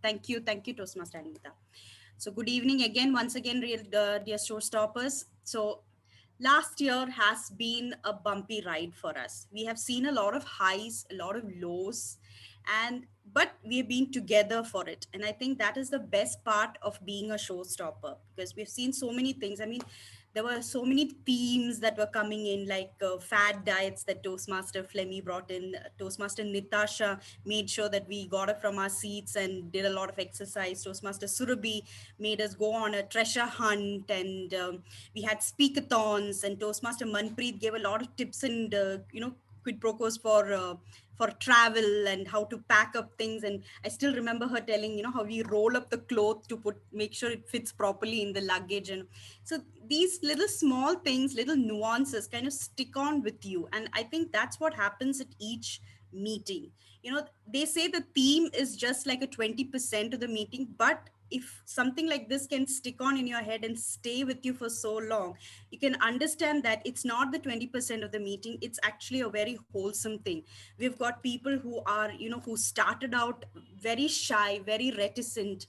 Thank you, Toastmaster Anita. So good evening again, once again, dear showstoppers. So last year has been a bumpy ride for us. We have seen a lot of highs, a lot of lows, and but we have been together for it. And I think that is the best part of being a showstopper because we've seen so many things. I mean, there were so many themes that were coming in, like fad diets that Toastmaster Flemmy brought in. Toastmaster Nitasha made sure that we got up from our seats and did a lot of exercise. Toastmaster Surabhi made us go on a treasure hunt, and we had speakathons. And Toastmaster Manpreet gave a lot of tips and quid pro quos for travel and how to pack up things. And I still remember her telling, how we roll up the cloth to make sure it fits properly in the luggage. And so these little small things, little nuances kind of stick on with you. And I think that's what happens at each meeting. They say the theme is just like a 20% of the meeting, but if something like this can stick on in your head and stay with you for so long, you can understand that it's not the 20% of the meeting, it's actually a very wholesome thing. We've got people who are, who started out very shy, very reticent,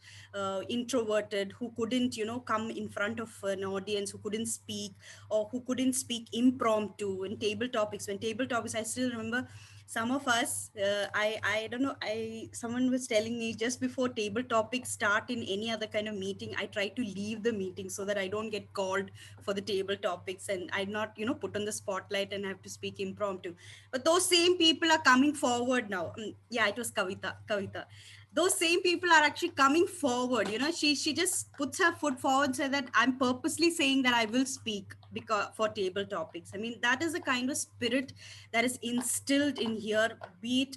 introverted, who couldn't, come in front of an audience, who couldn't speak, or who couldn't speak impromptu in table topics. When table topics, I still remember some of us, I don't know, someone was telling me just before table topics start in any other kind of meeting, I try to leave the meeting so that I don't get called for the table topics and I'm not, put on the spotlight and have to speak impromptu. But those same people are coming forward now. Yeah, it was Kavita. Those same people are actually coming forward. She just puts her foot forward and said that I'm purposely saying that I will speak because for table topics. I mean, that is the kind of spirit that is instilled in here, be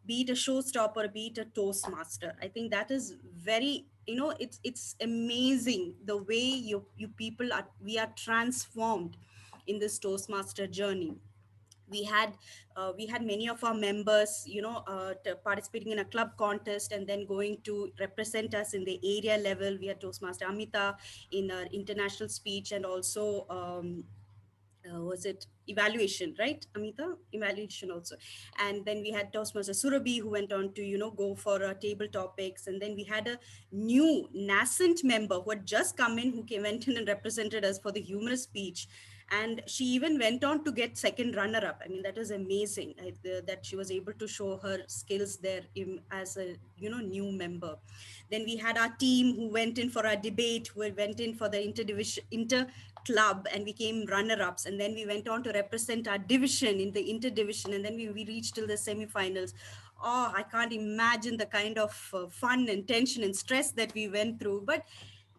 it a showstopper, be it a toastmaster. I think that is very, it's amazing the way you people are, we are transformed in this toastmaster journey. We had many of our members, participating in a club contest and then going to represent us in the area level. We had Toastmaster Amita in our international speech, and also was it evaluation, right, Amita? Evaluation also. And then we had Toastmaster Surabhi, who went on to, go for table topics. And then we had a new nascent member who had just come in, who went in and represented us for the humorous speech. And she even went on to get second runner up. I mean, that is amazing, that she was able to show her skills there as a, new member. Then we had our team who went in for our debate, who went in for the inter club, and we came runner-ups. And then we went on to represent our division in the inter-division, and then we reached till the semi-finals. Oh, I can't imagine the kind of fun and tension and stress that we went through. But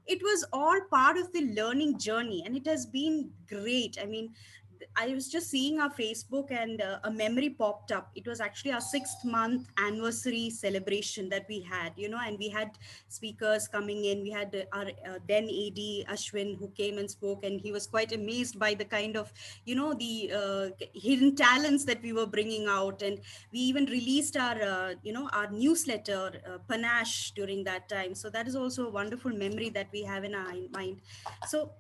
it was all part of the learning journey, and it has been great. I mean, I was just seeing our Facebook, and a memory popped up. It was actually our 6th month anniversary celebration that we had, and we had speakers coming in. We had our then AD Ashwin, who came and spoke, and he was quite amazed by the kind of, the hidden talents that we were bringing out. And we even released our, our newsletter, Panache, during that time. So that is also a wonderful memory that we have in our mind. So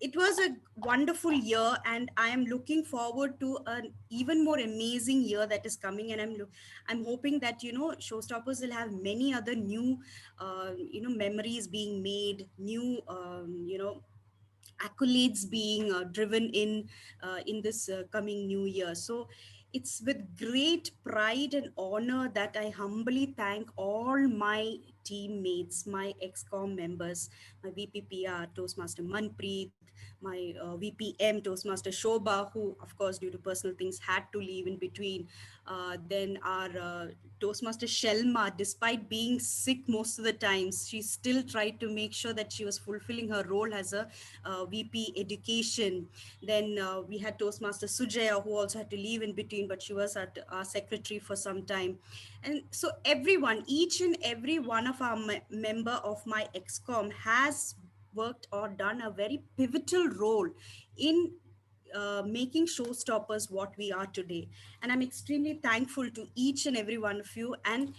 it was a wonderful year, and I am looking forward to an even more amazing year that is coming. And I'm hoping that, showstoppers will have many other new memories being made, new accolades being driven in this coming new year. So it's with great pride and honor that I humbly thank all my teammates, my XCOM members, my VPPR, Toastmaster Manpreet, my VPM, Toastmaster Shobha, who, of course, due to personal things, had to leave in between. Then our Toastmaster Shelma, despite being sick most of the times, she still tried to make sure that she was fulfilling her role as a VP Education. Then we had Toastmaster Sujaya, who also had to leave in between, but she was our secretary for some time. And so everyone, each and every one of our member of my XCOM has worked or done a very pivotal role in making showstoppers what we are today. And I'm extremely thankful to each and every one of you. And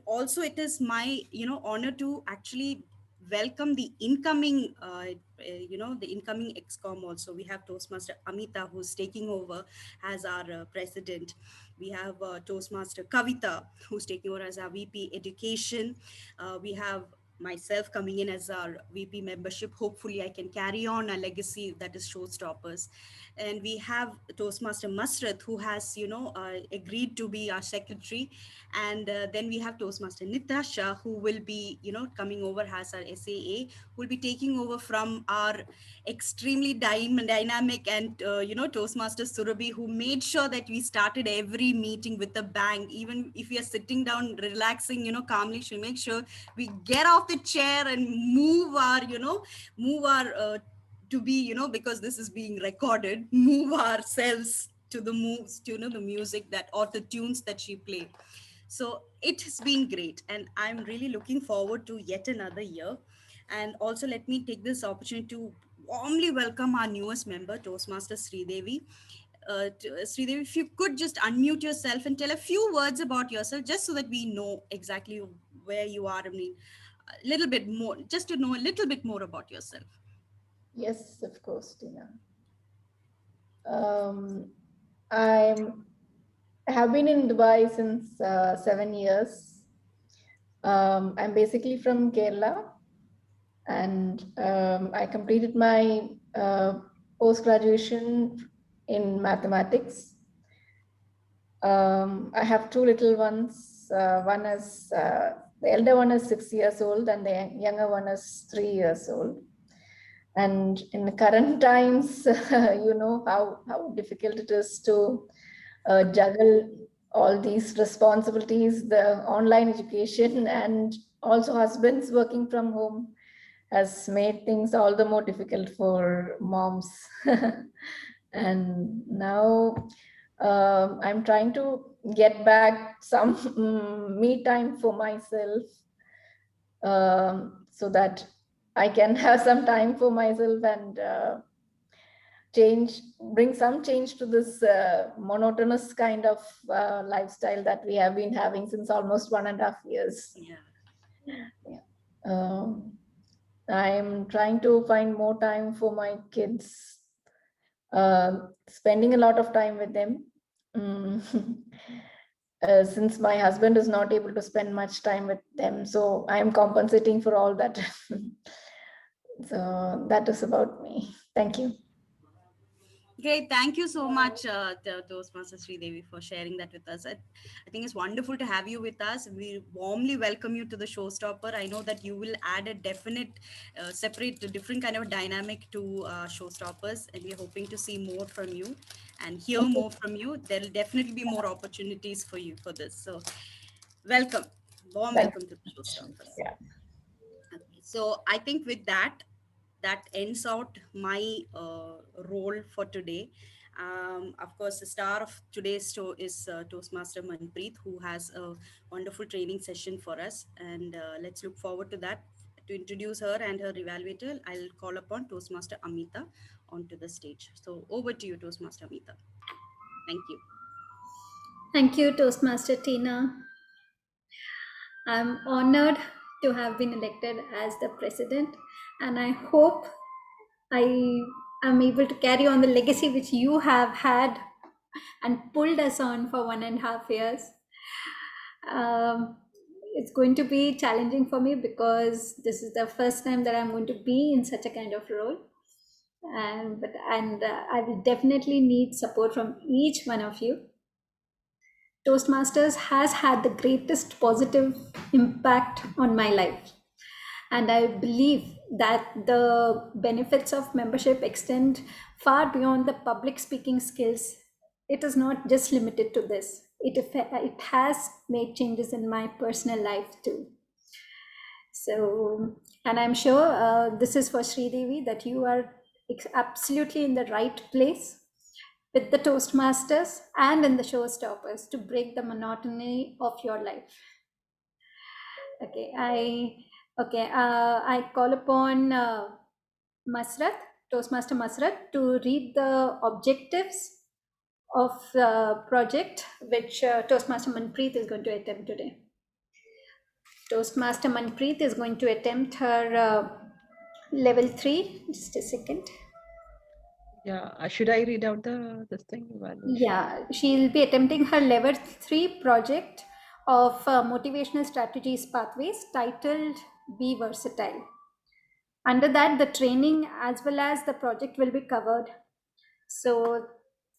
also it is my honor to actually welcome the incoming, the incoming XCOM also. We have Toastmaster Amita, who's taking over as our president. We have Toastmaster Kavita, who's taking over as our VP Education. We have myself coming in as our VP membership. Hopefully, I can carry on a legacy that is Showstoppers. And we have Toastmaster Masrat, who has, agreed to be our secretary. And then we have Toastmaster Nitasha, who will be, coming over as our SAA, who will be taking over from our extremely dynamic and, Toastmaster Surabhi, who made sure that we started every meeting with a bang. Even if we are sitting down, relaxing, calmly, she'll make sure we get off the chair and move our to be, because this is being recorded, move ourselves to the moves, to the music that, or the tunes that she played. So it has been great, and I'm really looking forward to yet another year. And also, let me take this opportunity to warmly welcome our newest member, Toastmaster Sridevi. Sridevi, if you could just unmute yourself and tell a few words about yourself, just so that we know exactly where you are. I mean, a little bit more, just to know a little bit more about yourself. Yes, of course, Tina. I have been in Dubai since 7 years. I'm basically from Kerala, and I completed my post-graduation in mathematics. I have two little ones. The elder one is 6 years old, and the younger one is 3 years old. And in the current times, you know how difficult it is to juggle all these responsibilities, the online education, and also husbands working from home has made things all the more difficult for moms. And now I'm trying to get back some me time for myself, so that I can have some time for myself and bring some change to this monotonous kind of lifestyle that we have been having since almost 1.5 years. Yeah. I'm trying to find more time for my kids, spending a lot of time with them. Since my husband is not able to spend much time with them, so I am compensating for all that. So that is about me. Thank you. Great. Thank you so much, Toastmaster Sridevi, for sharing that with us. I think it's wonderful to have you with us. We warmly welcome you to the Showstopper. I know that you will add a definite, different kind of dynamic to Showstoppers, and we're hoping to see more from you and hear more from you. There'll definitely be more opportunities for you for this. So, welcome. Warm Thank welcome to the you. Showstoppers. Yeah. Okay. So, I think with that, that ends out my role for today. Of course, the star of today's show is Toastmaster Manpreet, who has a wonderful training session for us. And let's look forward to that. To introduce her and her evaluator, I'll call upon Toastmaster Amita onto the stage. So over to you, Toastmaster Amita. Thank you. Thank you, Toastmaster Tina. I'm honored to have been elected as the president, and I hope I am able to carry on the legacy which you have had and pulled us on for 1.5 years. It's going to be challenging for me because this is the first time that I'm going to be in such a kind of role. And I will definitely need support from each one of you. Toastmasters has had the greatest positive impact on my life. And I believe that the benefits of membership extend far beyond the public speaking skills. It is not just limited to this. It has made changes in my personal life too. So, and I'm sure this is for Sridevi, that you are absolutely in the right place with the Toastmasters and in the Showstoppers to break the monotony of your life. Okay, I call upon Masrat, Toastmaster Masrat, to read the objectives of the project which Toastmaster Manpreet is going to attempt today. Toastmaster Manpreet is going to attempt her level 3. Just a second. Yeah, should I read out this thing? Yeah, she'll be attempting her level 3 project of motivational strategies pathways titled Be Versatile. Under that, the training as well as the project will be covered. So,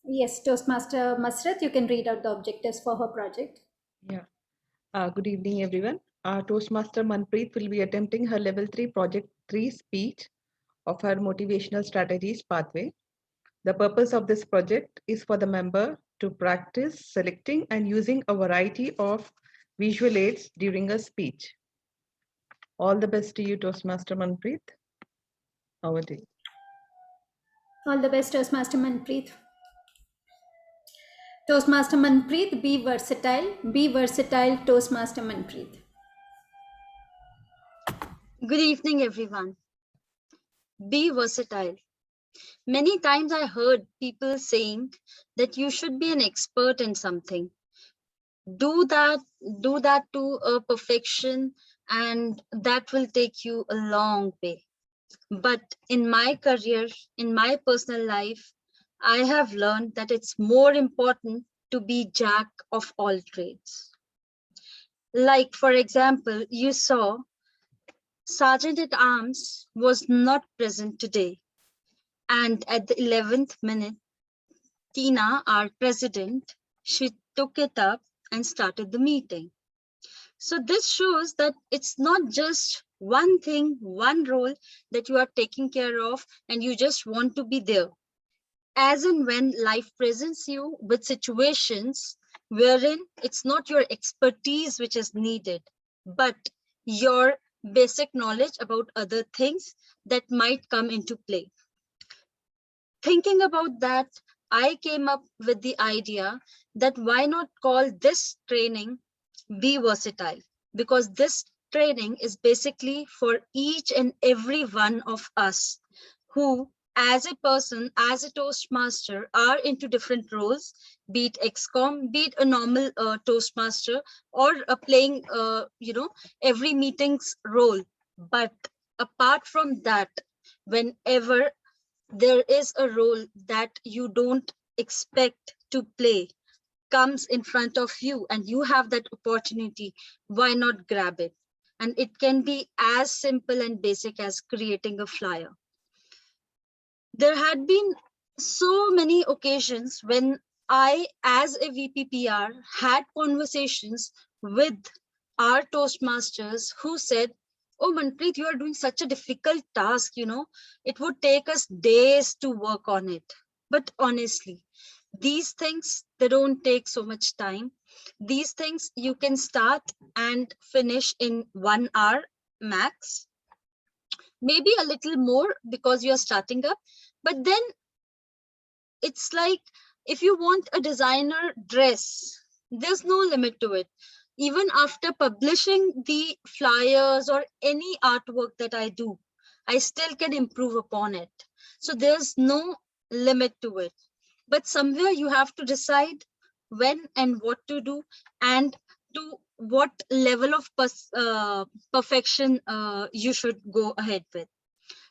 yes, Toastmaster Masrat, you can read out the objectives for her project. Yeah. Good evening, everyone. Toastmaster Manpreet will be attempting her level 3 project 3 speech of her motivational strategies pathway. The purpose of this project is for the member to practice selecting and using a variety of visual aids during a speech. All the best to you, Toastmaster Manpreet. Over to you. All the best, Toastmaster Manpreet. Toastmaster Manpreet, be versatile. Be versatile, Toastmaster Manpreet. Good evening, everyone. Be versatile. Many times I heard people saying that you should be an expert in something. Do that to a perfection, and that will take you a long way. But in my career, in my personal life, I have learned that it's more important to be jack of all trades. Like, for example, you saw Sergeant at Arms was not present today. And at the 11th minute, Tina, our president, she took it up and started the meeting. So this shows that it's not just one thing, one role that you are taking care of and you just want to be there. As and when life presents you with situations wherein it's not your expertise which is needed, but your basic knowledge about other things that might come into play. Thinking about that, I came up with the idea that why not call this training Be Versatile? Because this training is basically for each and every one of us who, as a person, as a Toastmaster, are into different roles, be it XCOM, be it a normal Toastmaster, or playing, every meeting's role. But apart from that, whenever there is a role that you don't expect to play comes in front of you and you have that opportunity, why not grab it? And it can be as simple and basic as creating a flyer. There had been so many occasions when I, as a VPPR, had conversations with our Toastmasters who said, "Oh, Manpreet, you are doing such a difficult task, it would take us days to work on it." But honestly, these things, they don't take so much time. These things you can start and finish in 1 hour max, maybe a little more because you're starting up. But then it's like, if you want a designer dress, there's no limit to it. Even after publishing the flyers or any artwork that I do, I still can improve upon it. So there's no limit to it. But somewhere you have to decide when and what to do and to what level of perfection you should go ahead with.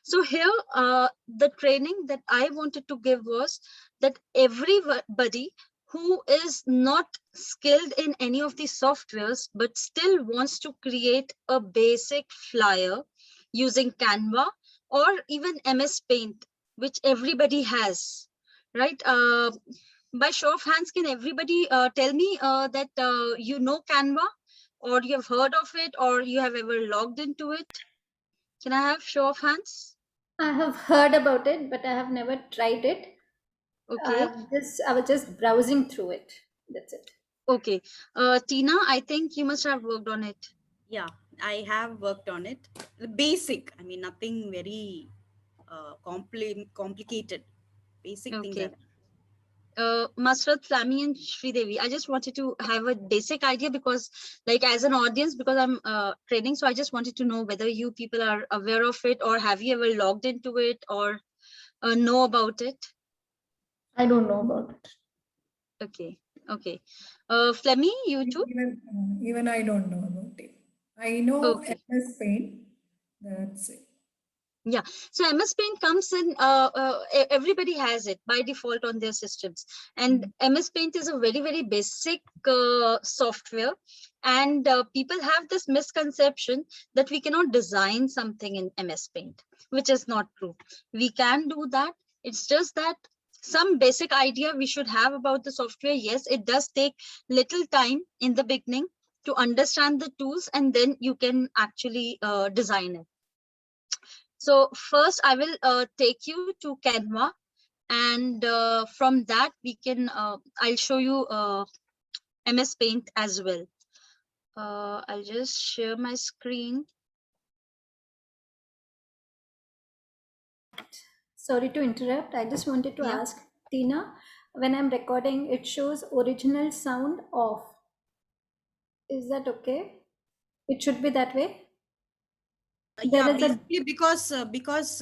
So here, the training that I wanted to give was that everybody who is not skilled in any of these softwares, but still wants to create a basic flyer using Canva or even MS Paint, which everybody has, right? By show of hands, can everybody tell me that you know Canva, or you have heard of it, or you have ever logged into it? Can I have show of hands? I have heard about it, but I have never tried it. Okay. I was just browsing through it. That's it. Okay. Tina, I think you must have worked on it. Yeah, I have worked on it. The basic, I mean, nothing very complicated. Basic things. Okay. Masrat, Flammy, and Sridevi, I just wanted to have a basic idea because, like, as an audience, because I'm training, so I just wanted to know whether you people are aware of it, or have you ever logged into it, or know about it? I don't know about it. Okay. Okay. Flemmy, you too? Even I don't know about it. I know Okay. MS Paint. That's it. Yeah, so MS Paint comes in, everybody has it by default on their systems. And MS Paint is a very, very basic software. And people have this misconception that we cannot design something in MS Paint, which is not true. We can do that. It's just that some basic idea we should have about the software. Yes, it does take little time in the beginning to understand the tools, and then you can actually design it. So first I will take you to Canva, and from that we can, I'll show you MS Paint as well. I'll just share my screen. Sorry to interrupt. I just wanted to Yeah. ask Tina, when I'm recording, it shows original sound off. Is that okay? It should be that way. Yeah, There is a basically because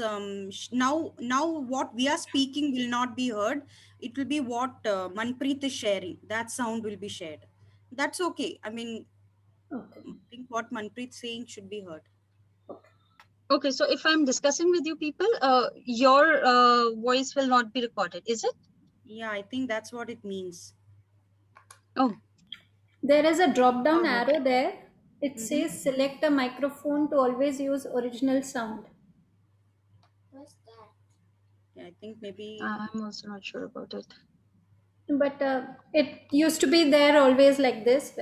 now what we are speaking will not be heard. It will be what Manpreet is sharing. That sound will be shared. That's okay. I mean, okay. I think what Manpreet saying should be heard. Okay, so if I'm discussing with you people, your voice will not be recorded, is it? Yeah, I think that's what it means. Oh, There is a drop down All right. arrow there. It Mhm. says select a microphone to always use original sound. Yeah, I think maybe I'm also not sure about it. But it used to be there always like this.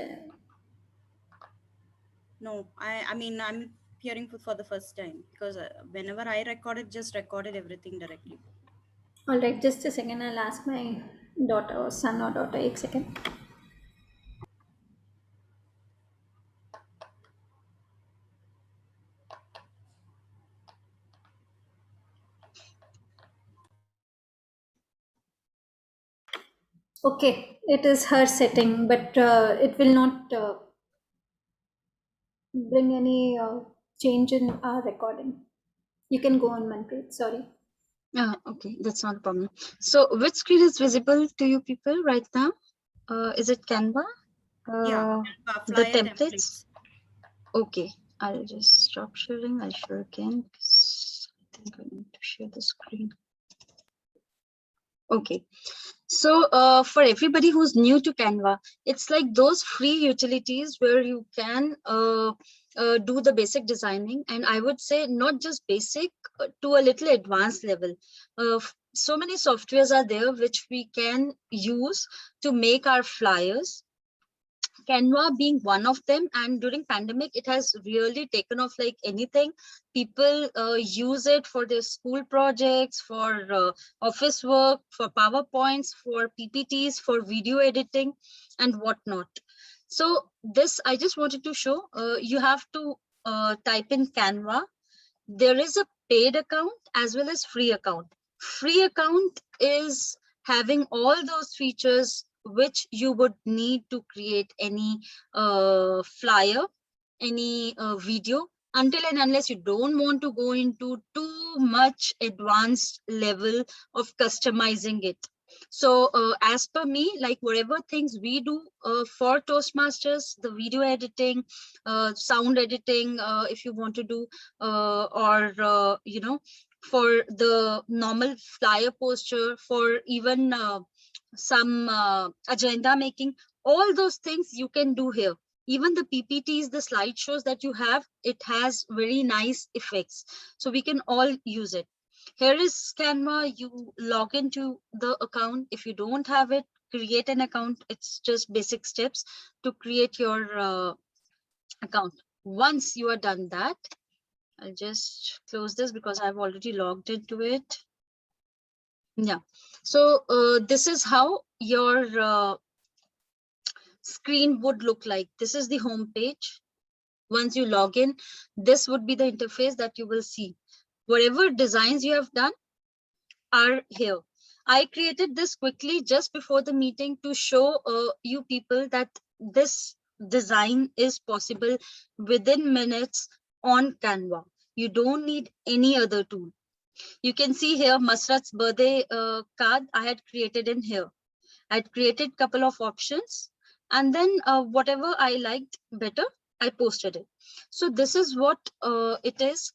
no. I mean I'm hearing for the first time because whenever I recorded, just recorded everything directly. All right, just a second. I'll ask my daughter or son or daughter. One second. Okay, it is her setting, but it will not bring any change in our recording. You can go on, Manpreet. Sorry. Okay, that's not a problem. So which screen is visible to you people right now? Is it Canva? Yeah, The flyer templates? Okay, I'll just stop sharing. I'll share again because I think I need to share the screen. Okay, so for everybody who's new to Canva, it's like those free utilities where you can do the basic designing, and I would say not just basic, to a little advanced level. So many softwares are there which we can use to make our flyers, Canva being one of them. And during pandemic, it has really taken off like anything. People use it for their school projects, for office work, for PowerPoints, for PPTs, for video editing and whatnot. So this, I just wanted to show, you have to type in Canva. There is a paid account as well as free account. Free account is having all those features which you would need to create any flyer, any video, until and unless you don't want to go into too much advanced level of customizing it. So as per me, like whatever things we do for Toastmasters, the video editing, sound editing, if you want to do, or you know, for the normal flyer posture, for even some agenda making, all those things you can do here. Even the PPTs, the slideshows that you have, it has very nice effects. So we can all use it. Here is Canva. You log into the account. If you don't have it, create an account. It's just basic steps to create your account. Once you are done that, I'll just close this because I've already logged into it. Yeah. So this is how your screen would look like. This is the home page. Once you log in, this would be the interface that you will see. Whatever designs you have done are here. I created this quickly just before the meeting to show you people that this design is possible within minutes on Canva. You don't need any other tool. You can see here Masrat's birthday card I had created in here. I had created couple of options, and then whatever I liked better, I posted it. So this is what it is.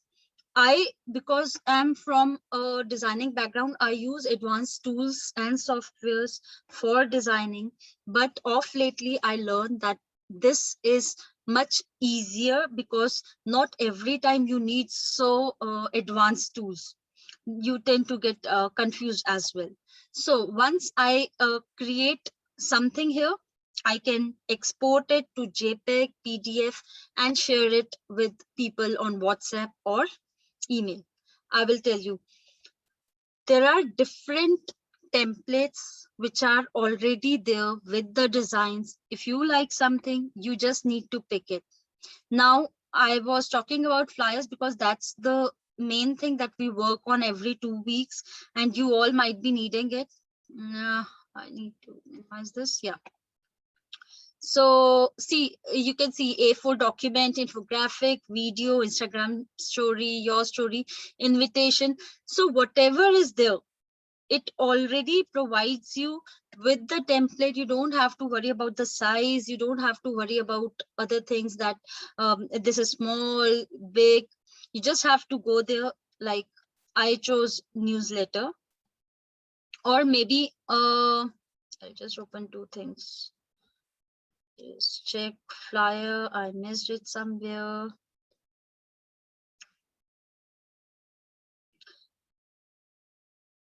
Because I'm from a designing background, I use advanced tools and softwares for designing. But of lately, I learned that this is much easier because not every time you need so advanced tools. You tend to get confused as well. So once I create something here, I can export it to JPEG, PDF, and share it with people on WhatsApp or email. I will tell you, there are different templates which are already there with the designs. If you like something, you just need to pick it. Now, I was talking about flyers because that's the main thing that we work on every 2 weeks, and you all might be needing it. I need to minimize this. Yeah. So see, you can see A4 document, infographic, video, Instagram story, your story, invitation. So whatever is there, it already provides you with the template. You don't have to worry about the size. You don't have to worry about other things that this is small, big. You just have to go there. Like I chose newsletter, or maybe I just open 2 things. Just check flyer. I missed it somewhere.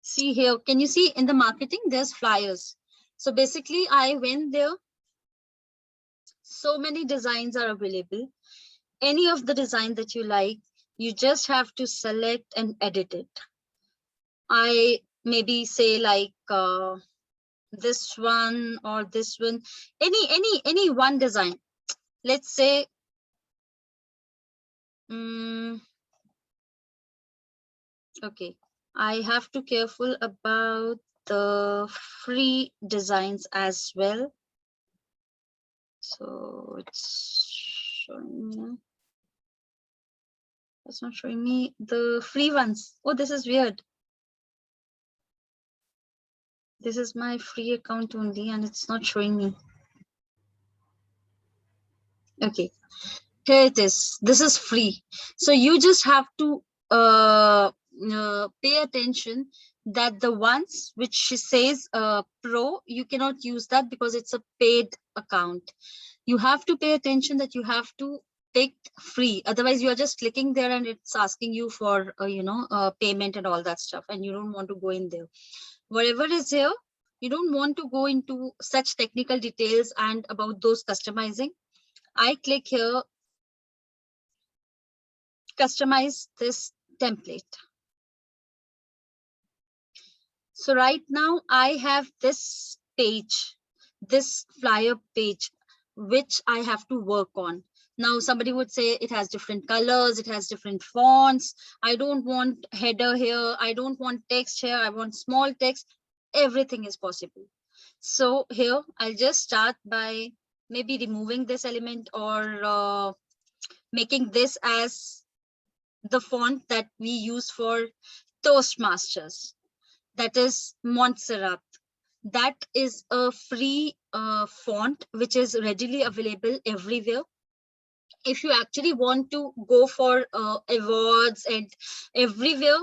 See here, can you see in the marketing, there's flyers. So basically I went there. So many designs are available. Any of the design that you like, you just have to select and edit it. I maybe say like this one or this one, any one design. Let's say, okay, I have to careful about the free designs as well. So it's showing me. It's not showing me the free ones. Oh, this is weird. This is my free account only, and it's not showing me. Okay, here it is. This is free. So you just have to pay attention that the ones which says pro, you cannot use that because it's a paid account. You have to pay attention that you have to pick free. Otherwise, you are just clicking there and it's asking you for payment and all that stuff, and you don't want to go in there. Whatever is here, you don't want to go into such technical details and about those customizing. I click here, customize this template. So right now I have this page, this flyer page, which I have to work on. Now somebody would say it has different colors, it has different fonts. I don't want header here. I don't want text here. I want small text. Everything is possible. So here I'll just start by maybe removing this element or making this as the font that we use for Toastmasters. That is Montserrat. That is a free font which is readily available everywhere. If you actually want to go for awards and everywhere,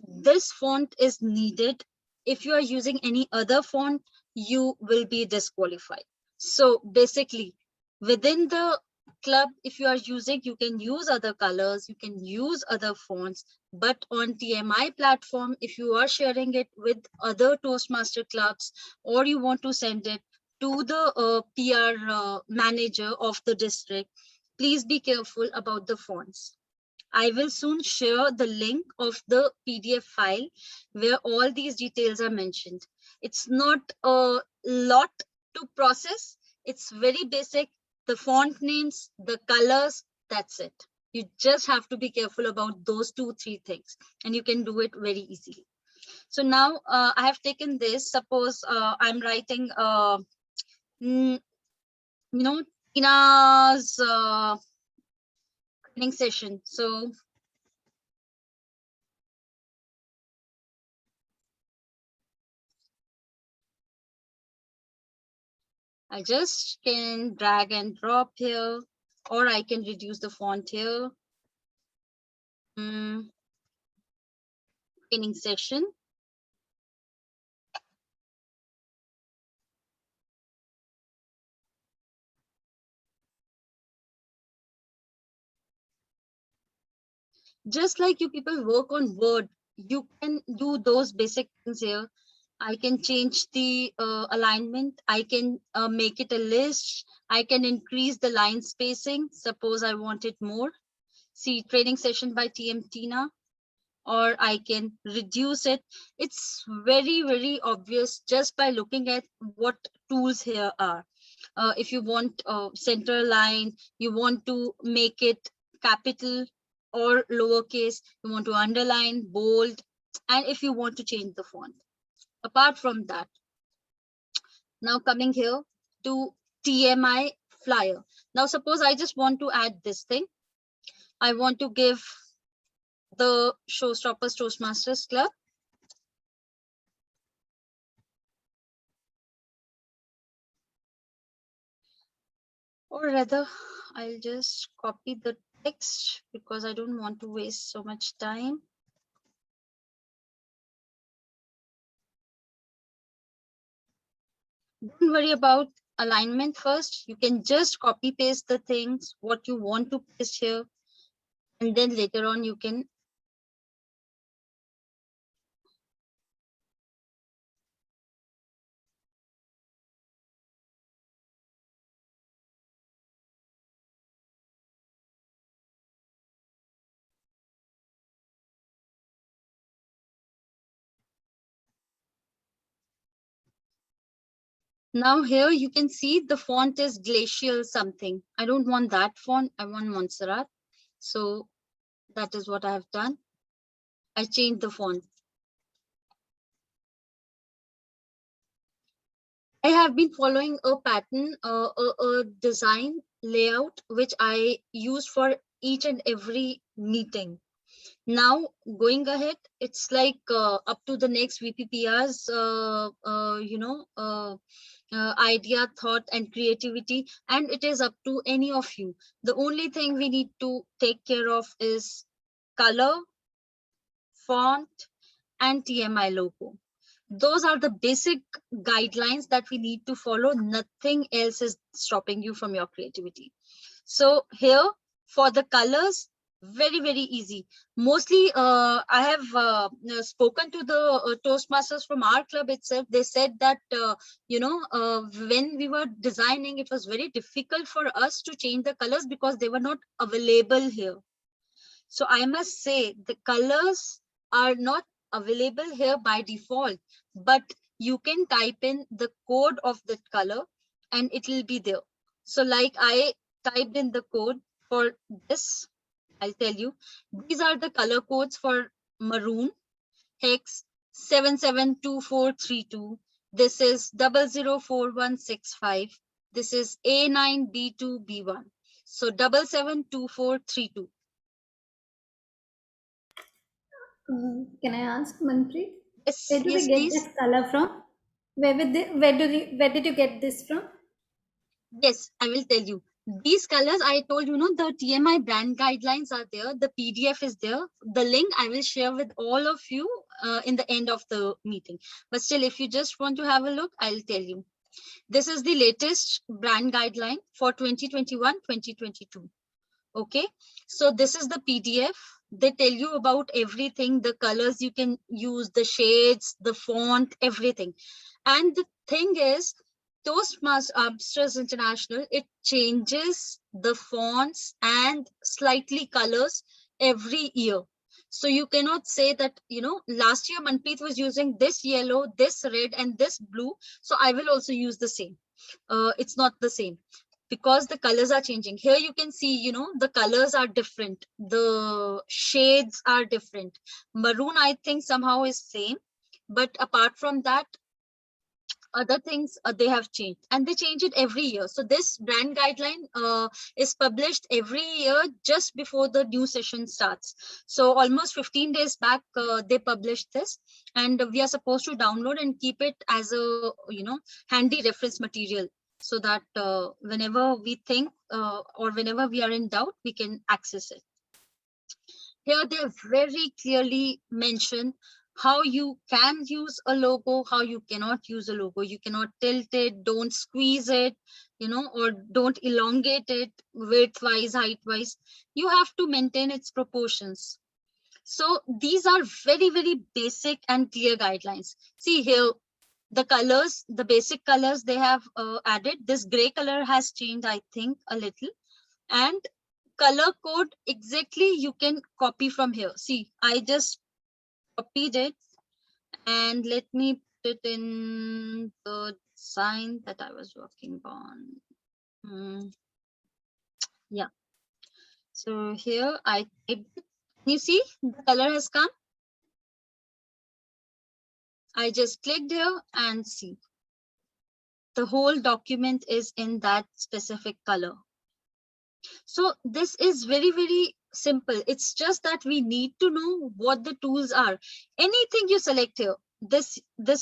this font is needed. If you are using any other font, you will be disqualified. So basically, within the club, if you are using, you can use other colors, you can use other fonts, but on TMI platform, if you are sharing it with other Toastmaster clubs, or you want to send it to the PR manager of the district, please be careful about the fonts. I will soon share the link of the PDF file where all these details are mentioned. It's not a lot to process. It's very basic. The font names, the colors, that's it. You just have to be careful about those 2-3 things, and you can do it very easily. So now I have taken this. Suppose I'm writing, Tina's training session. So I just can drag and drop here. or I can reduce the font here. Training session. Just like you people work on Word, you can do those basic things here. I can change the alignment. I can make it a list. I can increase the line spacing. Suppose I want it more. See, training session by TM Tina. Or I can reduce it. It's very, very obvious just by looking at what tools here are. If you want center line, you want to make it capital or lowercase, you want to underline, bold, and if you want to change the font. Apart from that, now coming here to TMI flyer. Now suppose I just want to add this thing. I want to give the Showstoppers Toastmasters Club. Or rather, I'll just copy the text because I don't want to waste so much time. Don't worry about alignment first. You can just copy paste the things, what you want to paste here. And then later on, you can now here you can see the font is Glacial something. I don't want that font. I want Montserrat. So that is what I have done. I changed the font. I have been following a pattern, a design layout, which I use for each and every meeting. Now going ahead, it's like up to the next VPPR's, idea, thought, and creativity, and it is up to any of you. The only thing we need to take care of is color, font, and TMI logo. Those are the basic guidelines that we need to follow. Nothing else is stopping you from your creativity. So here for the colors, very, very easy. Mostly I have spoken to the Toastmasters from our club itself. They said that, when we were designing, it was very difficult for us to change the colors because they were not available here. So I must say the colors are not available here by default, but you can type in the code of that color and it will be there. So like I typed in the code for this, I'll tell you, these are the color codes for maroon, hex 772432. This is 004165. This is A9B2B1. So 772432. Can I ask, Manpreet? Yes, Where do yes, we get please. this color from? Where did you get this from? Yes, I will tell you. These colors, I told you, the TMI brand guidelines are there. The PDF is there. The link I will share with all of you in the end of the meeting. But still, if you just want to have a look, I'll tell you. This is the latest brand guideline for 2021-2022. Okay, so this is the PDF. They tell you about everything, the colors you can use, the shades, the font, everything. And the thing is, Toastmasters International, it changes the fonts and slightly colors every year. So you cannot say that, last year Manpreet was using this yellow, this red, and this blue. So I will also use the same. It's not the same, because the colors are changing. Here you can see, the colors are different. The shades are different. Maroon, I think somehow is same. But apart from that, other things they have changed, and they change it every year. So this brand guideline is published every year just before the new session starts. So almost 15 days back they published this, and we are supposed to download and keep it as a handy reference material. so that whenever we think or whenever we are in doubt, we can access it. Here they very clearly mention how you can use a logo, how you cannot use a logo. You cannot tilt it, don't squeeze it, or don't elongate it width-wise, height-wise. You have to maintain its proportions. So these are very, very basic and clear guidelines. See here, the colors, the basic colors they have added. This gray color has changed, I think, a little. And color code exactly you can copy from here. See, I just copied it and let me put it in the design that I was working on. Yeah. So here I typed it. You see the color has come. I just clicked here and see the whole document is in that specific color. So this is very, very simple. It's just that we need to know what the tools are. Anything you select here, this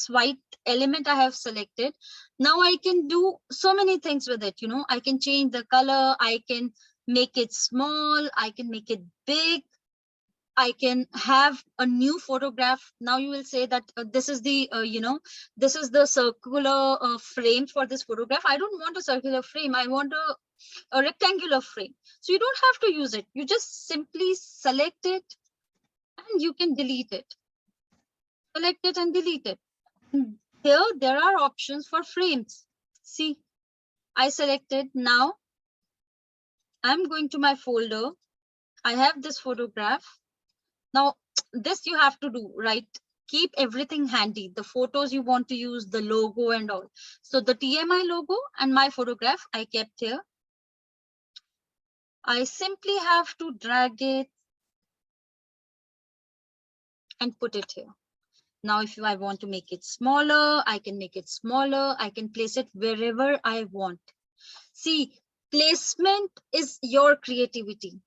white element I have selected. Now I can do so many things with it. I can change the color. I can make it small. I can make it big. I can have a new photograph. Now you will say that this is the, this is the circular frame for this photograph. I don't want a circular frame. I want a rectangular frame. So you don't have to use it. You just simply select it and you can delete it. Select it and delete it. Here, there are options for frames. See, I selected. Now I'm going to my folder. I have this photograph. Now, this you have to do, right? Keep everything handy, the photos you want to use, the logo and all. So the TMI logo and my photograph I kept here. I simply have to drag it and put it here. Now, if I want to make it smaller, I can make it smaller. I can place it wherever I want. See, placement is your creativity.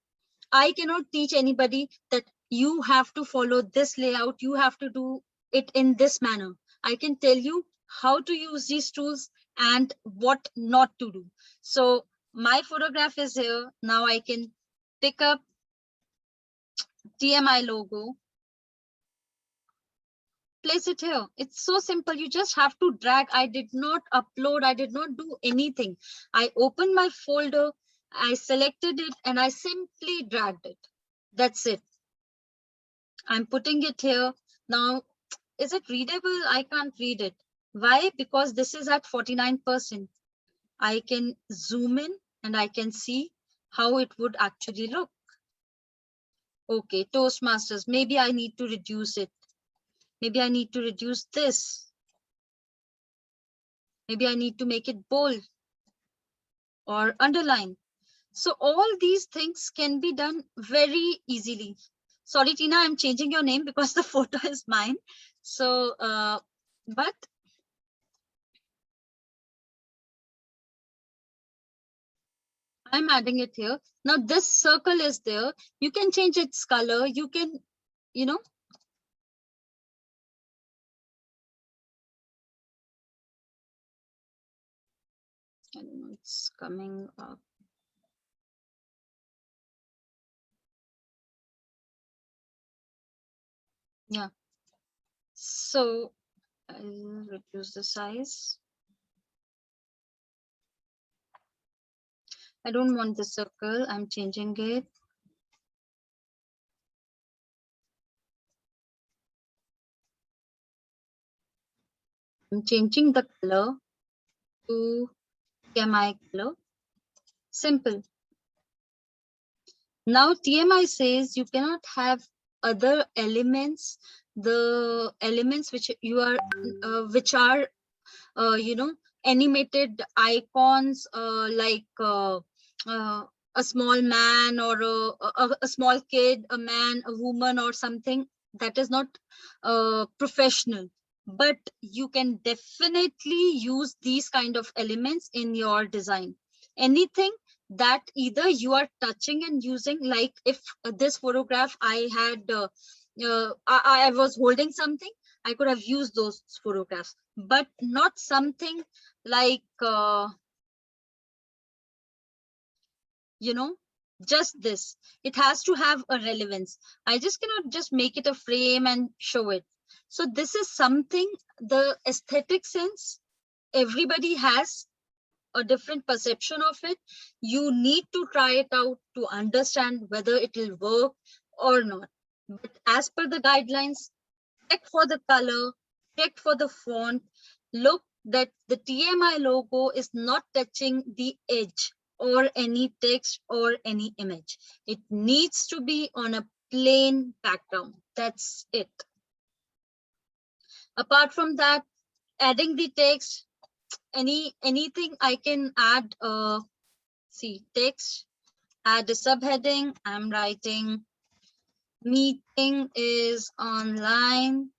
I cannot teach anybody that you have to follow this layout. You have to do it in this manner. I can tell you how to use these tools and what not to do. So my photograph is here. Now I can pick up TMI logo, place it here. It's so simple. You just have to drag. I did not upload. I did not do anything. I opened my folder. I selected it and I simply dragged it. That's it. I'm putting it here. Now, is it readable? I can't read it. Why? Because this is at 49%. I can zoom in and I can see how it would actually look. Okay, Toastmasters, maybe I need to reduce it. Maybe I need to reduce this. Maybe I need to make it bold or underline. So all these things can be done very easily. Sorry, Tina, I'm changing your name because the photo is mine. So, but I'm adding it here. Now this circle is there. You can change its color. You can, I don't know, it's coming up. Yeah. So I'll reduce the size. I don't want the circle. I'm changing it. I'm changing the color to TMI color. Simple. Now TMI says you cannot have other elements, the elements which you are, which are, animated icons like a small man or a small kid, a man, a woman or something that is not professional. But you can definitely use these kind of elements in your design. Anything that either you are touching and using, like if this photograph I had, I was holding something, I could have used those photographs, but not something like you know, just this. It has to have a relevance. I just cannot just make it a frame and show it. So this is something, the aesthetic sense, everybody has a different perception of it. You need to try it out to understand whether it will work or not. But as per the guidelines, check for the color, check for the font, look that the TMI logo is not touching the edge or any text or any image. It needs to be on a plain background. That's it. Apart from that, adding the text, anything I can add, see, text, add a subheading. I'm writing meeting is online,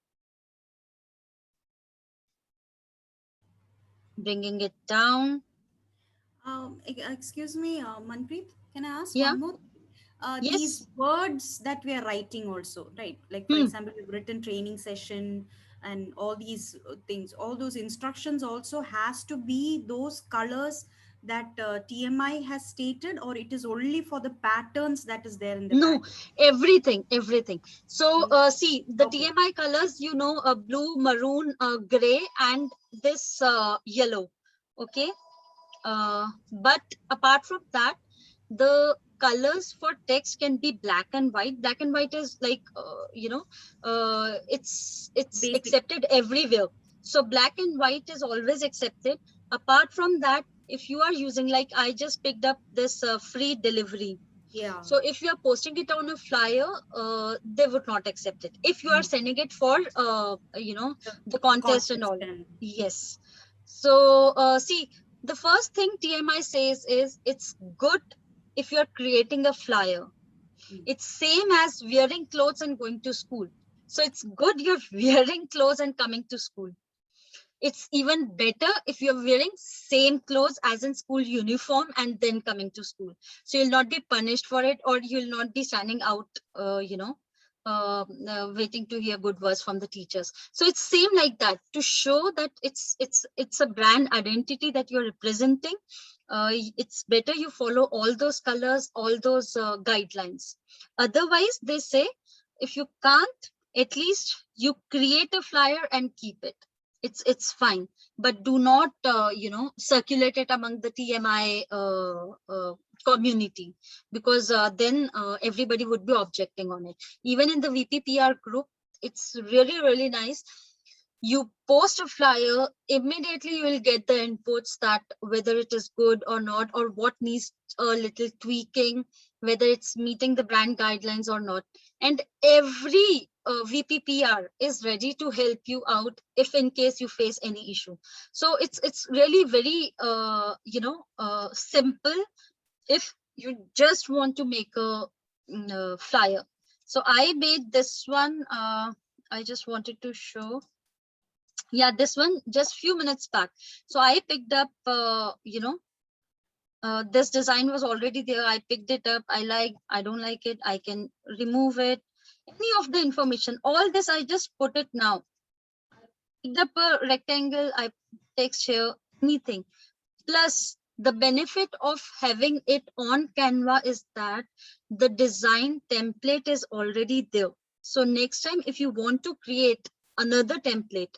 bringing it down. Excuse me, Manpreet, can I ask Yeah. one more? These Yes. words that we are writing also, right? Like, for example, you've written training session and all these things, all those instructions also has to be those colors that TMI has stated, or it is only for the patterns that is there in the No, back? everything. So see, the Okay. TMI colors, you know, blue, maroon, gray, and this yellow. Okay. But apart from that, the colors for text can be black and white. Black and white is like, you know, it's Basic. accepted everywhere. So black and white is always accepted. Apart from that, if you are using, like I just picked up this free delivery. Yeah. So if you are posting it on a flyer, they would not accept it. If you are sending it for, you know, the contest and all. Yes. So see, the first thing TMI says is it's good if you're creating a flyer. It's same as wearing clothes and going to school. So it's good you're wearing clothes and coming to school. It's even better if you're wearing same clothes as in school uniform and then coming to school. So you'll not be punished for it, or you'll not be standing out, you know, waiting to hear good words from the teachers. So it's same like that, to show that it's a brand identity that you're representing. It's better you follow all those colors, all those guidelines. Otherwise, they say if you can't, at least you create a flyer and keep it. It's fine, but do not you know, circulate it among the TMI community, because then everybody would be objecting on it. Even in the VPPR group, it's really nice. You post a flyer, immediately you will get the inputs that whether it is good or not, or what needs a little tweaking, whether it's meeting the brand guidelines or not. And every VPPR is ready to help you out if in case you face any issue. So it's really very you know, simple if you just want to make a flyer. So I made this one. I just wanted to show. Yeah, this one just few minutes back. So I picked up, you know, this design was already there. I picked it up. I don't like it. I can remove it. Any of the information, all this, I just put it now. Picked up a rectangle, I text here, anything. Plus, the benefit of having it on Canva is that the design template is already there. So next time, if you want to create another template,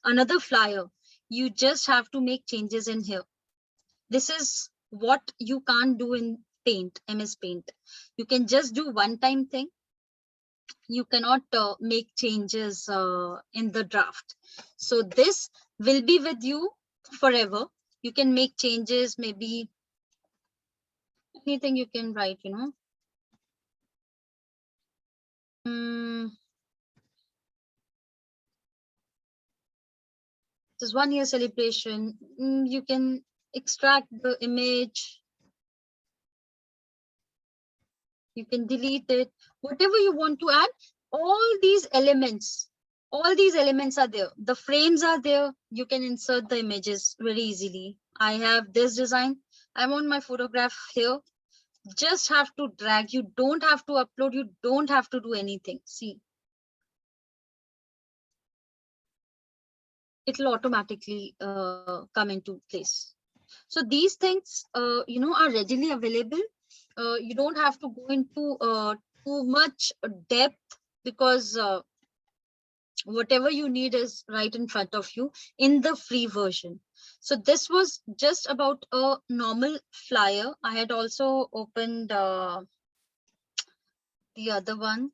another flyer, you just have to make changes in here. This is what you can't do in Paint, MS Paint. You can just do one-time thing. You cannot make changes in the draft. So this will be with you forever. You can make changes, maybe anything you can write, you know. This is 1 year celebration. You can extract the image. You can delete it, whatever you want to add. All these elements are there. The frames are there. You can insert the images very easily. I have this design. I want my photograph here. Just have to drag. You don't have to upload. You don't have to do anything. See, it will automatically come into place. So these things, you know, are readily available. You don't have to go into too much depth, because whatever you need is right in front of you in the free version. So this was just about a normal flyer. I had also opened the other one.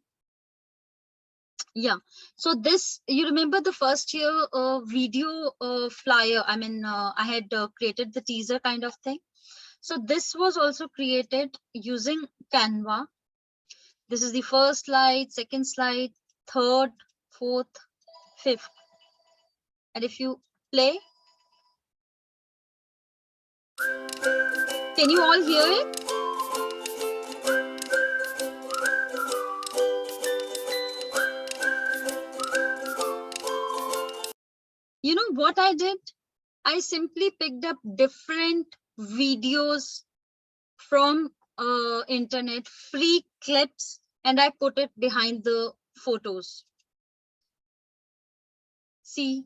Yeah, so this, you remember the first year video flyer, I mean, I had created the teaser kind of thing. So this was also created using Canva. This is the first slide, second slide, third, fourth, fifth. And if you play, can you all hear it? You know what I did? I simply picked up different videos from internet, free clips, and I put it behind the photos. See,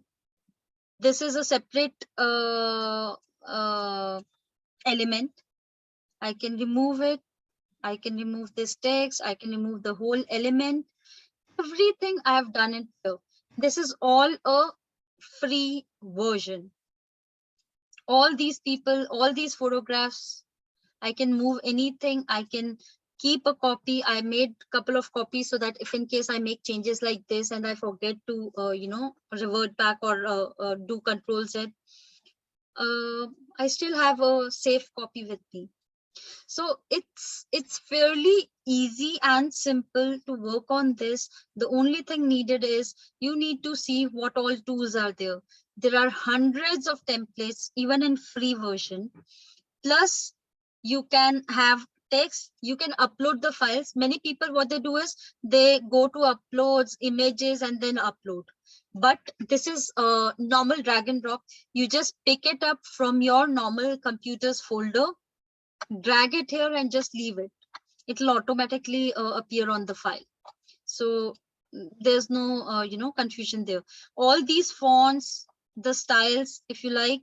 this is a separate element. I can remove it. I can remove this text. I can remove the whole element. Everything I have done it here. This is all a free version. All these people, all these photographs, I can move anything. I can keep a copy. I made a couple of copies so that if in case I make changes like this and I forget to, you know, revert back or do Control Z, I still have a safe copy with me. So it's fairly easy and simple to work on this. The only thing needed is you need to see what all tools are there. There are hundreds of templates, even in free version. Plus, you can have text, you can upload the files. Many people, what they do is they go to uploads, images, and then upload. But this is a normal drag and drop. You just pick it up from your normal computer's folder, drag it here and just leave it. It will automatically appear on the file. So there's no, you know, confusion there. All these fonts, the styles, if you like,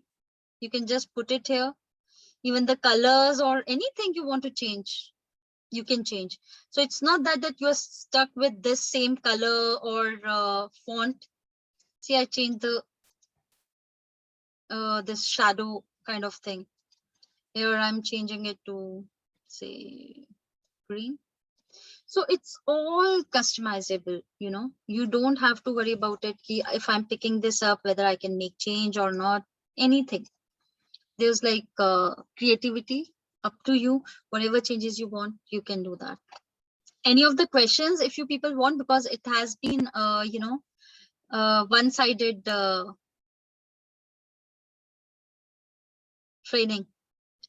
you can just put it here. Even the colors or anything you want to change, you can change. So it's not that you're stuck with this same color or font. See, I changed the this shadow kind of thing. Here I'm changing it to, say, green. So it's all customizable, you know. You don't have to worry about it. If I'm picking this up, whether I can make change or not, anything. There's like creativity, up to you. Whatever changes you want, you can do that. Any of the questions, if you people want, because it has been, you know, one-sided training.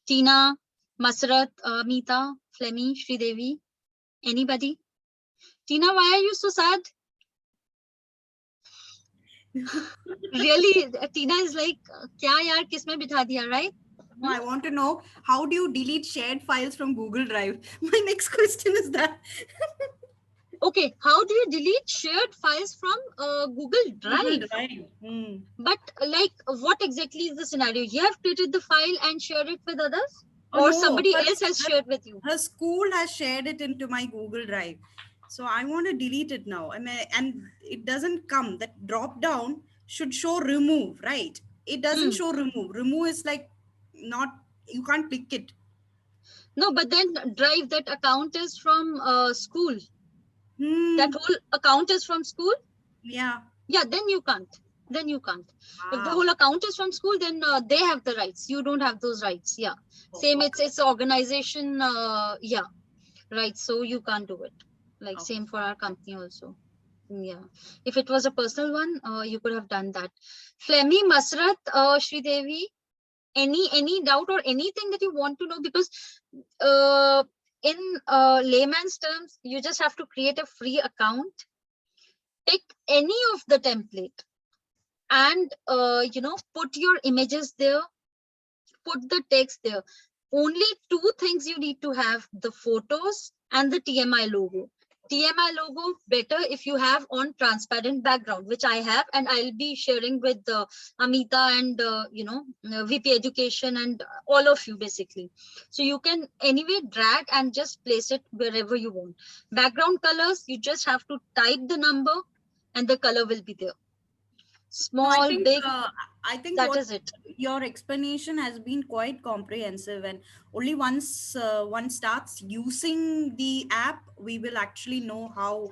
Tina, Masrat, Meeta, Flemmy, Sridevi, anybody? Tina, why are you so sad? Really, Tina is like, kya yaar, kisme bitha diya, right? No, I want to know, how do you delete shared files from Google Drive? My next question is that. Okay, how do you delete shared files from Google Drive? Google Drive. Hmm. But like, what exactly is the scenario? You have created the file and shared it with others? Oh, Or no, somebody her- else has shared with you? Her school has shared it into my Google Drive. So I want to delete it now. I mean, and it doesn't come. That drop down should show remove, right? It doesn't show remove. Remove is like not, you can't click it. No, but then Drive, that account is from school. That whole account is from school? Yeah. Yeah, then you can't. Then you can't. If the whole account is from school, then they have the rights. You don't have those rights. Yeah. Same, it's organization. Yeah. Right. So you can't do it. Like same for our company also. Yeah. If it was a personal one, you could have done that. Flemmy, Masrat, Sridevi, any doubt or anything that you want to know? Because in layman's terms, you just have to create a free account, pick any of the template, and you know, put your images there, put the text there. Only two things you need to have: the photos and the TMI logo. TMI logo better if you have on transparent background, which I have, and I'll be sharing with Amita and VP Education and all of you basically. So you can anyway drag and just place it wherever you want. Background colors, you just have to type the number and the color will be there. No, Small, big, I think that what is it. your explanation has been quite comprehensive, and only once one starts using the app, we will actually know how,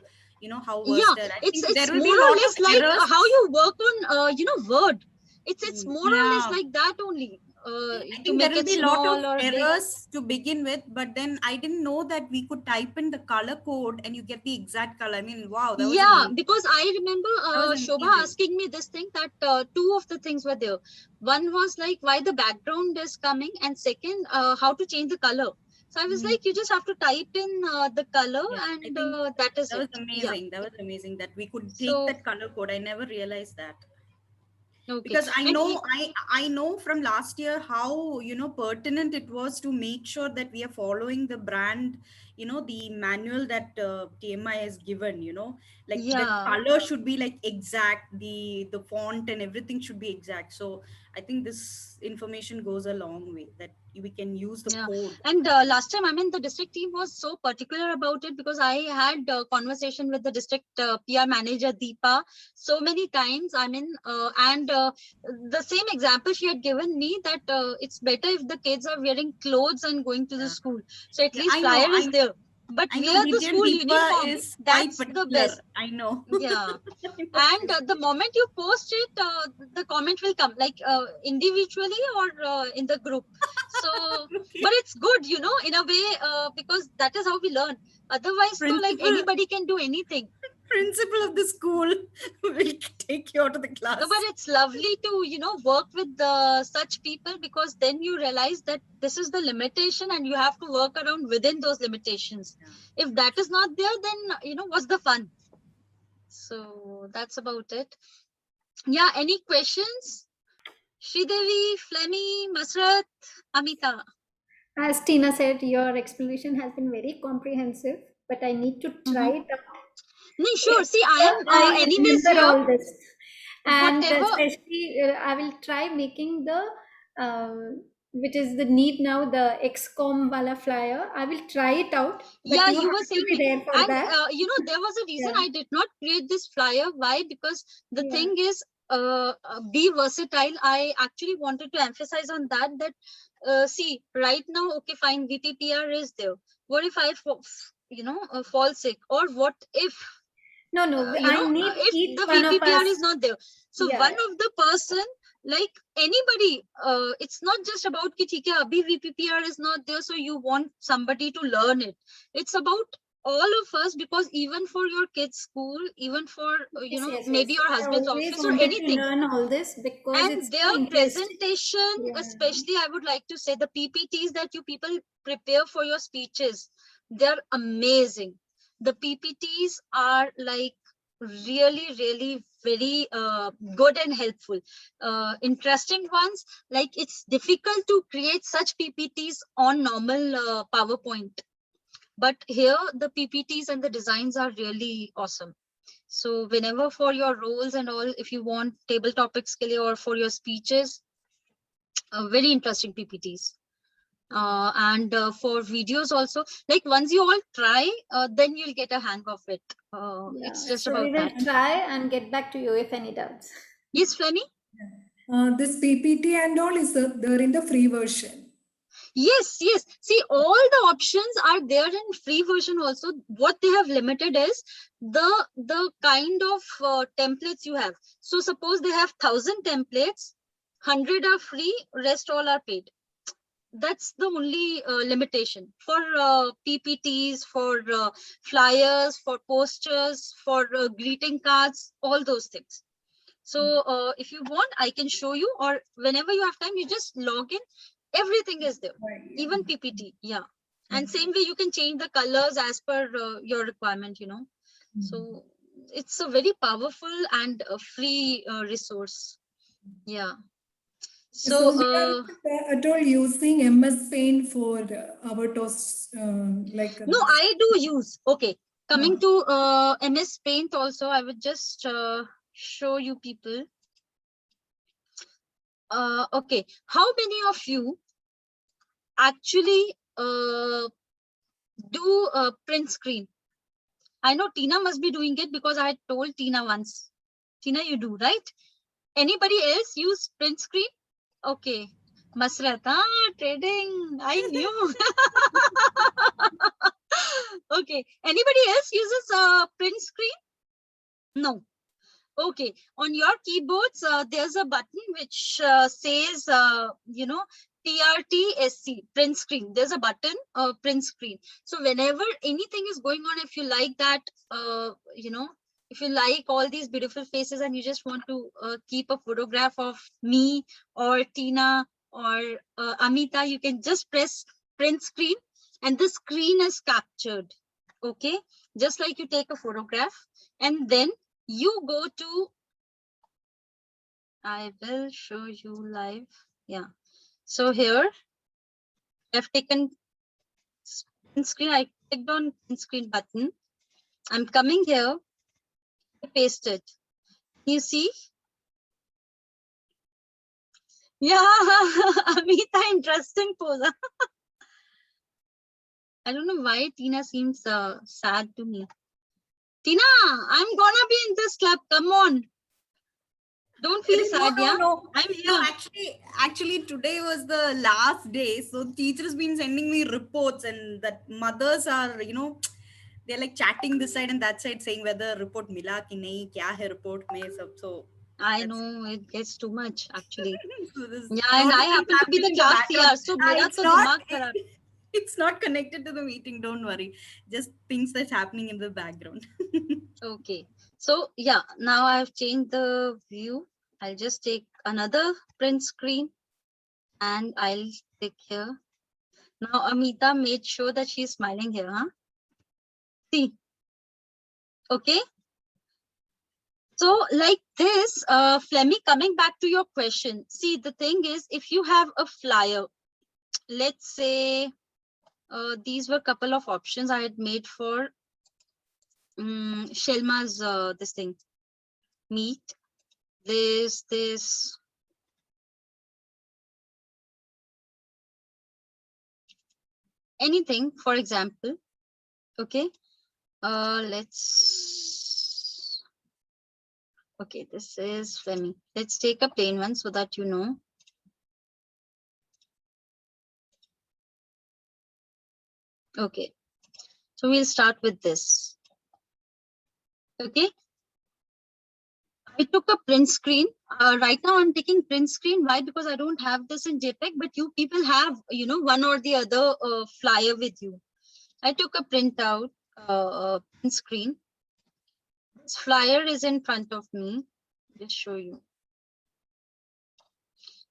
how Yeah, versatile. I think it's there will more be a or lot less of like errors. how you work on Word. It's more or less Yeah. like that only. I To think there make will it be a lot small of or big. errors to begin with, but then I didn't know that we could type in the color code and you get the exact color. I mean, wow, that was Yeah, amazing. because I remember That was Shobha amazing. asking me this thing that two of the things were there. One was like why the background is coming, and second, how to change the color. So I was like, you just have to type in the color, Yeah, I and think that is that was it. Yeah. amazing. That was amazing that we could take So that color code. I never realized that. okay, Because I and know I know from last year how pertinent it was to make sure that we are following the brand, the manual that TMI has given, like the yeah. color should be like exact, the font and everything should be exact. So I think this information goes a long way, that we can use the Yeah, code. and last time, I mean, the district team was so particular about it because I had a conversation with the district PR manager Deepa so many times. I mean, and the same example she had given me that it's better if the kids are wearing clothes and going to the Yeah. school. So at Yeah, least I know. flyer is there. But I know wear the detailed school Deepa uniform. is quite That's the particular. best. I know. Yeah. I know And she's- the moment you post it, the comment will come like individually or in the group. So, Okay. but it's good, in a way, because that is how we learn. Otherwise, no, like Principal anybody can do anything. principal of the school will take you out of the class. No, but it's lovely to, work with such people because then you realize that this is the limitation and you have to work around within those limitations. Yeah. If that is not there, then, what's the fun? So that's about it. Yeah, any questions? Sridevi, Flemmy, Masrat, Amita. As Tina said, your explanation has been very comprehensive, but I need to try it out. No, sure. See, I am I anyways remember here. all this, and Whatever. especially I will try making the which is the need now, the XCOM wala flyer. I will try it out. But Yeah, you you were have to saying be me. there for And, that. there was a reason Yeah. I did not create this flyer. Why? Because the Yeah. thing is, be versatile. I actually wanted to emphasize on that, see, right now, okay, fine, VPPR is there. What if I, fall sick? Or what if, No, I need if each the one of VPPR us. is not there? So Yeah. one of the person, like anybody, it's not just about ki theek hai, abhi VPPR is not there, so you want somebody to learn it. It's about all of us, because even for your kids' school, even for Yes, maybe your I husband's always office or wanted anything. to learn all this because And it's their so interesting. presentation, Yeah. especially I would like to say the PPTs that you people prepare for your speeches, they're amazing. The PPTs are like really, really very good and helpful. Interesting ones, like it's difficult to create such PPTs on normal PowerPoint. But here the PPTs and the designs are really awesome. So whenever for your roles and all, if you want table topics ke liye or for your speeches, very interesting PPTs. And for videos also, like once you all try, then you'll get a hang of it. It's just So we about will that. try and get back to you if any doubts. Yes, Flemmy? This PPT and all is there in the free version. Yes. See, all the options are there in free version also. What they have limited is the kind of templates you have. So suppose they have 1,000 templates, 100 are free, rest all are paid. That's the only limitation for PPTs, for flyers, for posters, for greeting cards, all those things. So if you want, I can show you, or whenever you have time, you just log in. Everything is there, Right. even PPT. Yeah. And same way you can change the colors as per your requirement, So it's a very powerful and free resource. Yeah. So we So are not at all using MS Paint for our toast, like no, I do use. Okay. Coming to MS Paint also, I would just show you people. Okay, how many of you actually do print screen? I know Tina must be doing it because I had told Tina once. Tina, you do, right? Anybody else use print screen? Okay. Masrat, trading. I knew. Okay. Anybody else uses print screen? No. Okay. On your keyboards, there's a button which says, you know, PRTSC, print screen. There's a button, print screen. So whenever anything is going on, if you like that, you know, if you like all these beautiful faces and you just want to keep a photograph of me or Tina or Amita, you can just press print screen and the screen is captured. Okay. Just like you take a photograph and then you go to, I will show you live. Yeah. So here I've taken print screen. I clicked on print screen button. I'm coming here, paste it. You see? Yeah, Amita, interesting pose. I don't know why Tina seems sad to me. Tina, I'm gonna be in this club. Come on. Don't feel sad, yeah? No. I'm here. No, actually, today was the last day. So teachers been sending me reports, and that mothers are, you know, they're like chatting this side and that side, saying whether report mila ki nahi, kya hai report mein, so. I know it gets too much actually. So there's Yeah, a and lot I of things happen to be happening the in the class background. CR, so mera It's to not. dimag kharab. It's not connected to the meeting. Don't worry. Just things that's happening in the background. Okay, so yeah, now I've changed the view. I'll just take another print screen and I'll click here. Now Amita made sure that she's smiling here, huh? See, okay. So like this, Flemmy, coming back to your question. See, the thing is, if you have a flyer, let's say these were a couple of options I had made for Shelma's this thing, meet, this, anything, for example. Okay, let's, okay, this is Flemmy. Let's take a plain one so that you know. Okay, so we'll start with this. Okay, I took a print screen. Right now I'm taking print screen. Why? Because I don't have this in JPEG, but you people have, you know, one or the other flyer with you. I took a printout print screen. This flyer is in front of me. Just show you.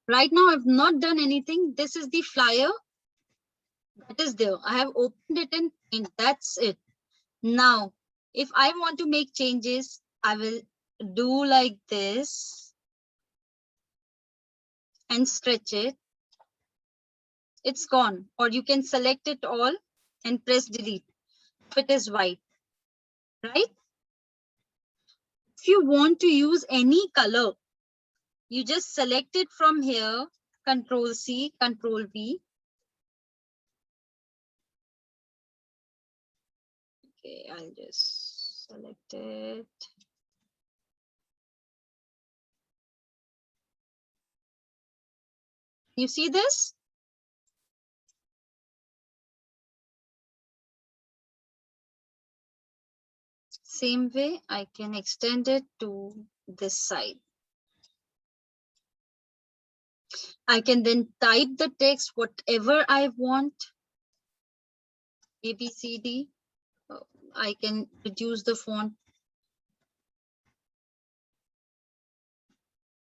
Right now I've not done anything. This is the flyer that is there. I have opened it in Paint. That's it. Now, if I want to make changes, I will do like this and stretch it. It's gone. Or you can select it all and press delete if it is white, right? If you want to use any color, you just select it from here, Control C, Control V. Okay, I'll just select it. You see this? Same way, I can extend it to this side. I can then type the text, whatever I want. A, B, C, D. I can reduce the font.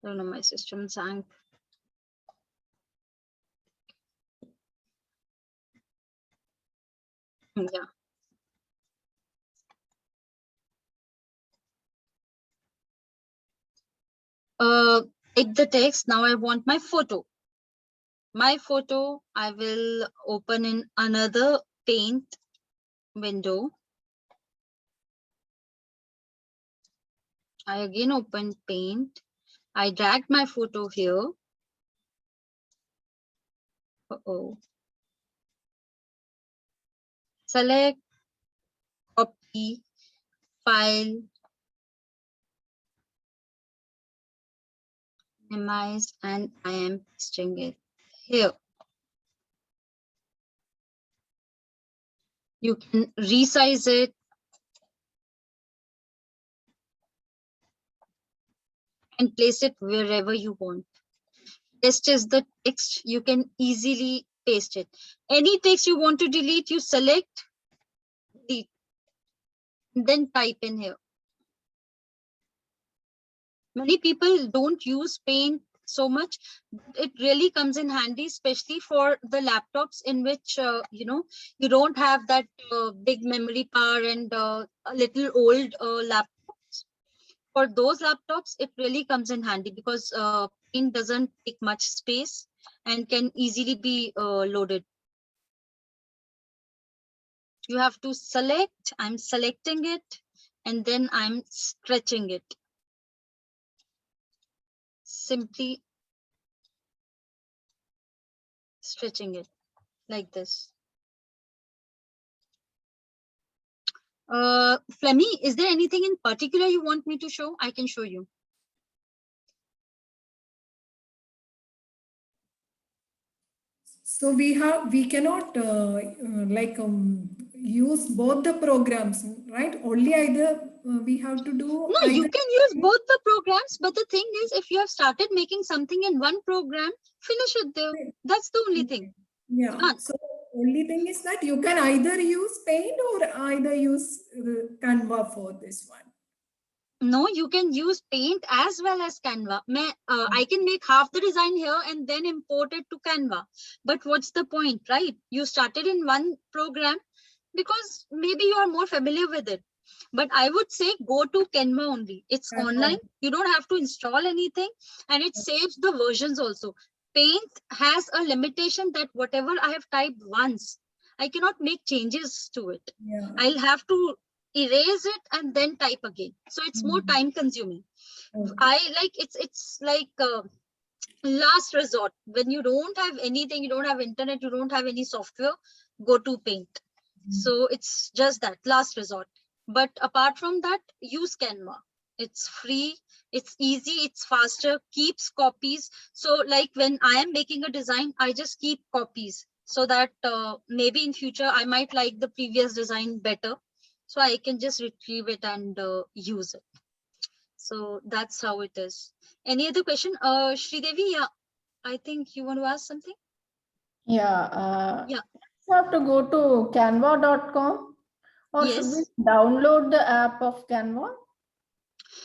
I don't know, my system sank. Yeah. Take the text. Now I want my photo. My photo, I will open in another Paint window. I again opened Paint. I dragged my photo here. Uh-oh. Select, copy, file, minimize, and I am pasting it here. You can resize it. And place it wherever you want. Text is the text, you can easily paste it. Any text you want to delete, you select, delete, then type in here. Many people don't use Paint so much. It really comes in handy, especially for the laptops in which, you don't have that big memory power and a little old laptops. For those laptops, it really comes in handy because Paint doesn't take much space and can easily be loaded. You have to select, I'm selecting it, and then I'm stretching it. Simply stretching it like this. Flemmy, is there anything in particular you want me to show? I can show you. So we cannot use both the programs, right? Only either we have to do. No, you can use both the programs, but the thing is, if you have started making something in one program, finish it there. That's the only thing. Yeah. So only thing is that you can either use Paint or either use Canva for this one. No, you can use Paint as well as Canva. I can make half the design here and then import it to Canva. But what's the point, right? You started in one program because maybe you are more familiar with it. But I would say go to Canva only. It's online. You don't have to install anything, and it saves the versions also. Paint has a limitation that whatever I have typed once, I cannot make changes to it. Yeah. I'll have to erase it and then type again. So it's more time consuming. Okay. It's like last resort. When you don't have anything, you don't have internet, you don't have any software, go to Paint. So it's just that last resort. But apart from that, use Canva. It's free, it's easy, it's faster, keeps copies. So like when I am making a design, I just keep copies so that maybe in future I might like the previous design better. So I can just retrieve it and use it. So that's how it is. Any other question? Sridevi, yeah, I think you want to ask something? Yeah. Yeah. You have to go to canva.com, or Yes. should we download the app of Canva?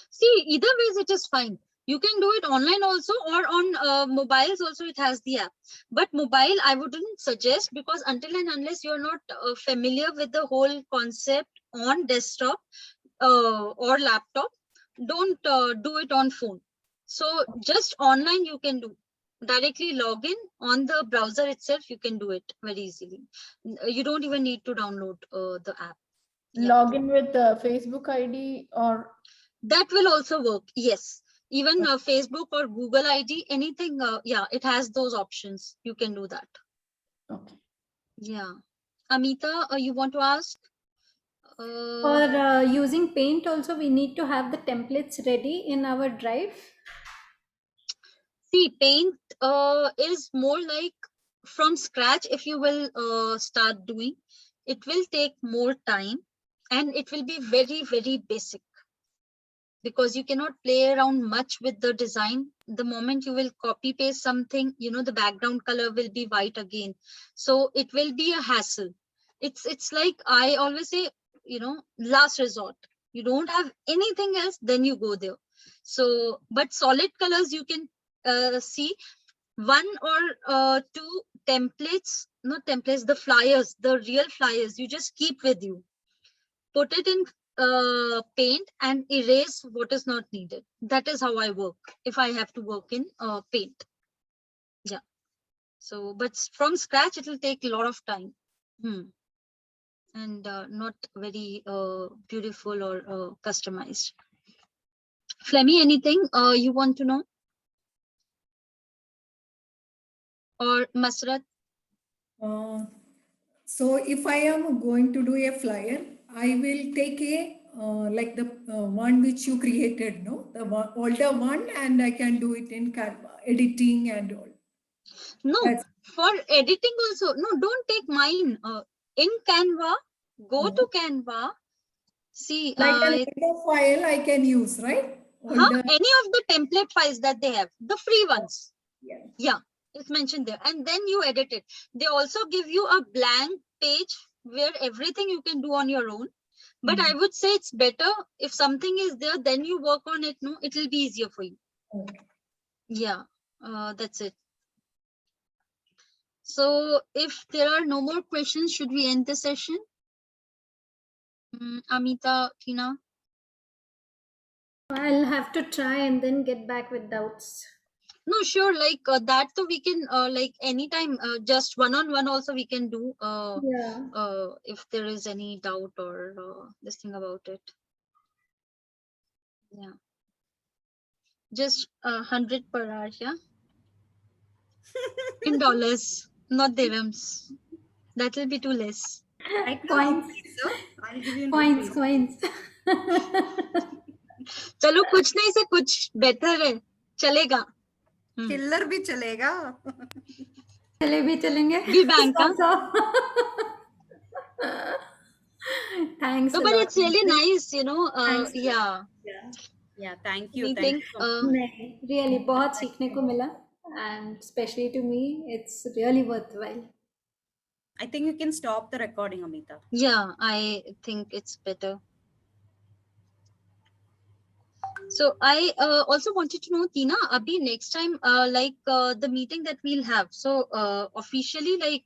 See, either ways it is fine. You can do it online also, or on mobiles also it has the app. But mobile I wouldn't suggest, because until and unless you're not familiar with the whole concept on desktop or laptop, don't do it on phone. So just online you can do. Directly log in on the browser itself, you can do it very easily. You don't even need to download the app. Yeah. Log in with the Facebook ID or? That will also work, yes. Even Facebook or Google ID, anything, yeah, it has those options. You can do that. Okay. Yeah. Amita, you want to ask? For using Paint also, we need to have the templates ready in our drive. See, Paint is more like from scratch. If you will start doing, it will take more time and it will be very, very basic, because you cannot play around much with the design. The moment you will copy paste something, the background color will be white again. So it will be a hassle. It's like I always say, last resort. You don't have anything else, then you go there. So, but solid colors, you can see one or two templates, not templates, the flyers, the real flyers, you just keep with you. Put it in Paint and erase what is not needed. That is how I work if I have to work in Paint. Yeah. So, but from scratch, it will take a lot of time. And not very beautiful or customized. Flemmy, anything you want to know? Or Masrat? So if I am going to do a flyer, I will take a like the one which you created, no, the older one, and I can do it in Canva, editing and all. No, That's- for editing also. No, don't take mine. In Canva, go to Canva. See, Like an older file I can use, right? Older, any of the template files that they have, the free ones. yeah. Yeah, it's mentioned there. And then you edit it. They also give you a blank page where everything you can do on your own. But I would say it's better if something is there, then you work on it. No, it will be easier for you. Okay. Yeah, that's it. So if there are no more questions, should we end the session? Amita, Tina? I'll have to try and then get back with doubts. No, sure. Like that, so we can like anytime, just one-on-one also we can do. Yeah. If there is any doubt or this thing about it. Yeah. Just 100 per hour, yeah. In dollars, not dirhams. That will be too less. Right now, Coins. rupees, sir. I'll give you in Coins, rupees. coins. चलो कुछ नहीं से कुछ better है, चलेगा. चिल्लर भी चलेगा. चले भी चलेंगे. Be bank, huh? Thanks No, a but lot. it's really nice, you know. Thanks a lot. Yeah. Yeah, thank you. We Thank think you so much. नहीं, really बहुत सीखने को मिला, and especially to me, it's really worthwhile. I think you can stop the recording, Amita. Yeah, I think it's better. So I also wanted to know, Tina, Abhi, next time, like the meeting that we'll have. So officially, like